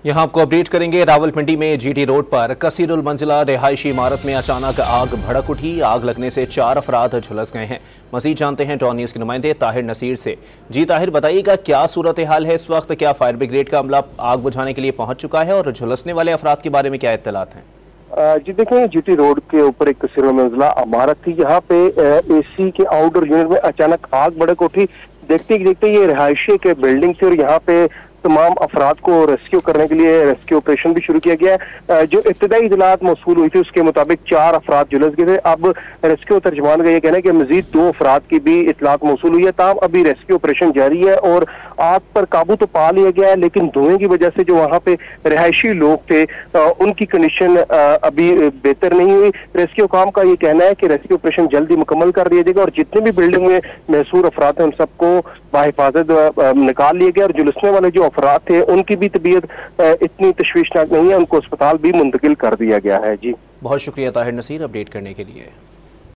यहाँ आपको अपडेट करेंगे। रावलपिंडी में जीटी रोड पर कसीरुल मंजिला रिहायशी इमारत में अचानक आग भड़क उठी। आग लगने से 4 अफराद झुलस गए हैं। मजीद जानते हैं टॉन न्यूज़ के नुमाइंदे ताहिर नसीर से। जी ताहिर, बताइएगा क्या सूरत हाल है इस वक्त? क्या फायर ब्रिगेड का अमला आग बुझाने के लिए पहुंच चुका है और झुलसने वाले अफराद के बारे में क्या इत्तलात हैं? जी देखिए, जीटी रोड के ऊपर एक कसीरुल मंजिला इमारत थी। यहाँ पे एसी के आउटडोर यूनिट में अचानक आग भड़क उठी। देखते ही देखते ये रिहायशी के बिल्डिंग थी और यहाँ पे तमाम अफराद को रेस्क्यू करने के लिए रेस्क्यू ऑपरेशन भी शुरू किया गया है। जो इब्तदाई इतलात मौसूल हुई थी उसके मुताबिक 4 अफराद झुलस गए थे। अब रेस्क्यू तर्जमान का ये कहना है कि मजीद 2 अफराद की भी इतलात मौसूल हुई है। ताहम अभी रेस्क्यू ऑपरेशन जारी है और आग पर काबू तो पा लिया गया है, लेकिन धुएं की वजह से जो वहाँ पे रिहायशी लोग थे उनकी कंडीशन अभी बेहतर नहीं हुई। रेस्क्यू काम का ये कहना है कि रेस्क्यू ऑपरेशन जल्दी मुकम्मल कर दिया जाएगा और जितने भी बिल्डिंग में महसूर अफराद हैं उन सबको बाहिफाजत निकाल लिया गया और झुलसने वाले जो अफराद थे उनकी भी तबीयत इतनी तशवीशनाक नहीं है, उनको अस्पताल भी मुंतकिल कर दिया गया है। जी बहुत शुक्रिया ताहिर नसीर अपडेट करने के लिए।